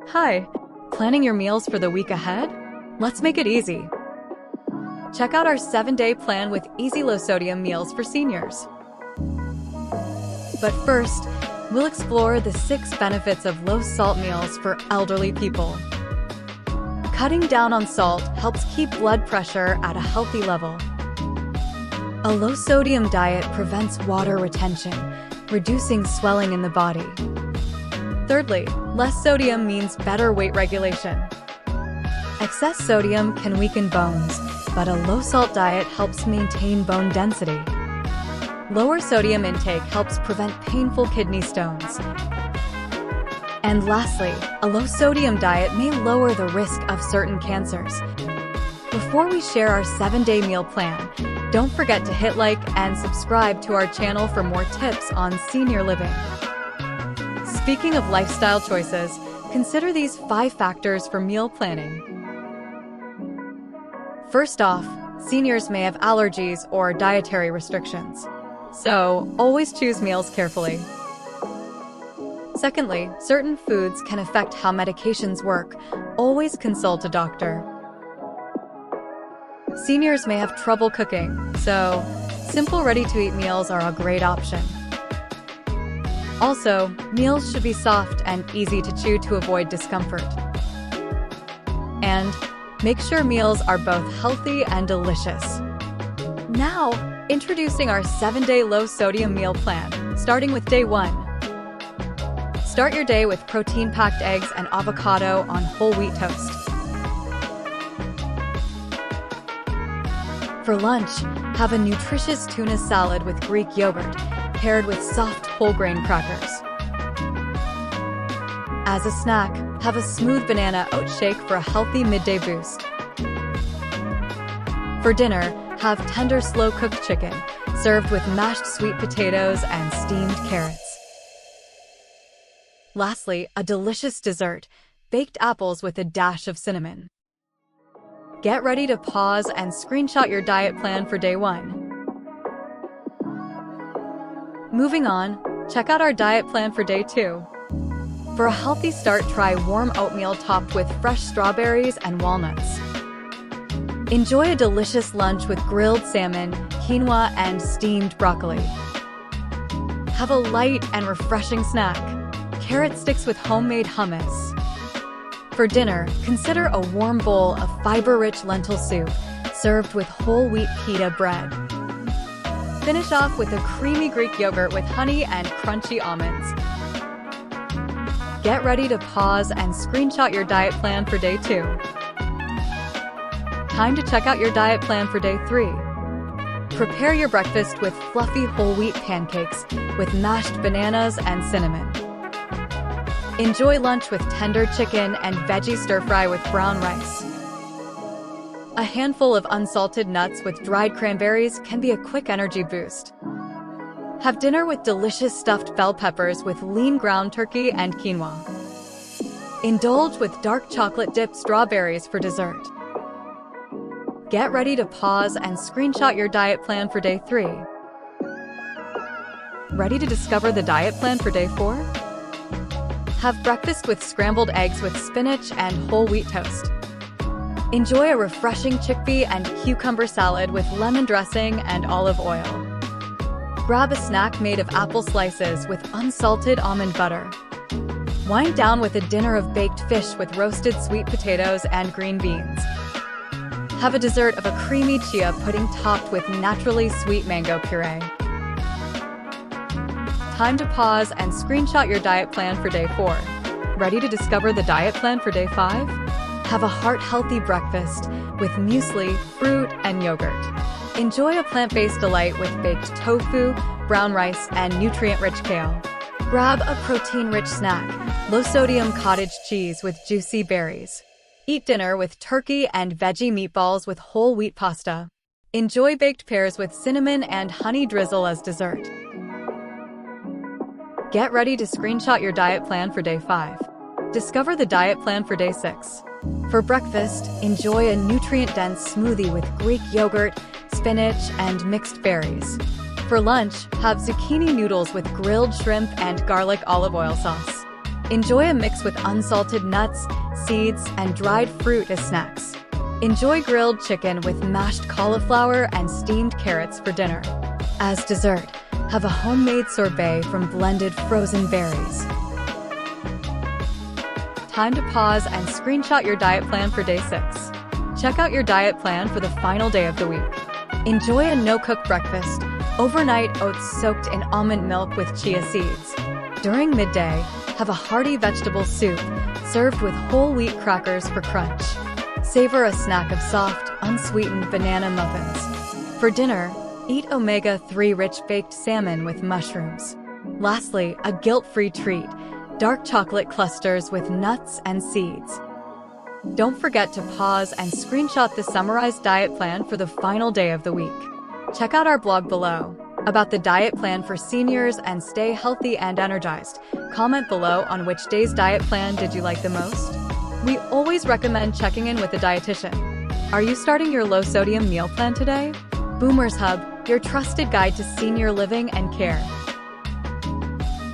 Hi! Planning your meals for the week ahead? Let's make it easy. Check out our 7-day plan with easy low-sodium meals for seniors. But first, we'll explore the 6 benefits of low-salt meals for elderly people. Cutting down on salt helps keep blood pressure at a healthy level. A low-sodium diet prevents water retention, reducing swelling in the body. Thirdly, less sodium means better weight regulation. Excess sodium can weaken bones, but a low-salt diet helps maintain bone density. Lower sodium intake helps prevent painful kidney stones. And lastly, a low-sodium diet may lower the risk of certain cancers. Before we share our 7-day meal plan, don't forget to hit like and subscribe to our channel for more tips on senior living. Speaking of lifestyle choices, consider these 5 factors for meal planning. First off, seniors may have allergies or dietary restrictions, so always choose meals carefully. Secondly, certain foods can affect how medications work. Always consult a doctor. Seniors may have trouble cooking, so simple ready-to-eat meals are a great option. Also, meals should be soft and easy to chew to avoid discomfort. And make sure meals are both healthy and delicious. Now, introducing our 7-day low-sodium meal plan, starting with day 1. Start your day with protein-packed eggs and avocado on whole wheat toast. For lunch, have a nutritious tuna salad with Greek yogurt, paired with soft whole grain crackers. As a snack, have a smooth banana oat shake for a healthy midday boost. For dinner, have tender slow-cooked chicken, served with mashed sweet potatoes and steamed carrots. Lastly, a delicious dessert, baked apples with a dash of cinnamon. Get ready to pause and screenshot your diet plan for day 1. Moving on, check out our diet plan for day 2. For a healthy start, try warm oatmeal topped with fresh strawberries and walnuts. Enjoy a delicious lunch with grilled salmon, quinoa, and steamed broccoli. Have a light and refreshing snack, carrot sticks with homemade hummus. For dinner, consider a warm bowl of fiber-rich lentil soup, served with whole wheat pita bread. Finish off with a creamy Greek yogurt with honey and crunchy almonds. Get ready to pause and screenshot your diet plan for day 2. Time to check out your diet plan for day 3. Prepare your breakfast with fluffy whole wheat pancakes with mashed bananas and cinnamon. Enjoy lunch with tender chicken and veggie stir-fry with brown rice. A handful of unsalted nuts with dried cranberries can be a quick energy boost. Have dinner with delicious stuffed bell peppers with lean ground turkey and quinoa. Indulge with dark chocolate-dipped strawberries for dessert. Get ready to pause and screenshot your diet plan for day 3. Ready to discover the diet plan for day 4? Have breakfast with scrambled eggs with spinach and whole wheat toast. Enjoy a refreshing chickpea and cucumber salad with lemon dressing and olive oil. Grab a snack made of apple slices with unsalted almond butter. Wind down with a dinner of baked fish with roasted sweet potatoes and green beans. Have a dessert of a creamy chia pudding topped with naturally sweet mango puree. Time to pause and screenshot your diet plan for day 4. Ready to discover the diet plan for day 5? Have a heart-healthy breakfast with muesli, fruit, and yogurt. Enjoy a plant-based delight with baked tofu, brown rice, and nutrient-rich kale. Grab a protein-rich snack, low-sodium cottage cheese with juicy berries. Eat dinner with turkey and veggie meatballs with whole wheat pasta. Enjoy baked pears with cinnamon and honey drizzle as dessert. Get ready to screenshot your diet plan for day 5. Discover the diet plan for day 6. For breakfast, enjoy a nutrient-dense smoothie with Greek yogurt, spinach, and mixed berries. For lunch, have zucchini noodles with grilled shrimp and garlic olive oil sauce. Enjoy a mix with unsalted nuts, seeds, and dried fruit as snacks. Enjoy grilled chicken with mashed cauliflower and steamed carrots for dinner. As dessert, have a homemade sorbet from blended frozen berries. Time to pause and screenshot your diet plan for day 6. Check out your diet plan for the final day of the week. Enjoy a no-cook breakfast, overnight oats soaked in almond milk with chia seeds. During midday, have a hearty vegetable soup served with whole wheat crackers for crunch. Savor a snack of soft, unsweetened banana muffins. For dinner, eat omega-3 rich baked salmon with mushrooms. Lastly, a guilt-free treat, dark chocolate clusters with nuts and seeds. Don't forget to pause and screenshot the summarized diet plan for the final day of the week. Check out our blog below about the diet plan for seniors and stay healthy and energized. Comment below on which day's diet plan did you like the most. We always recommend checking in with a dietitian. Are you starting your low-sodium meal plan today? Boomers Hub, your trusted guide to senior living and care.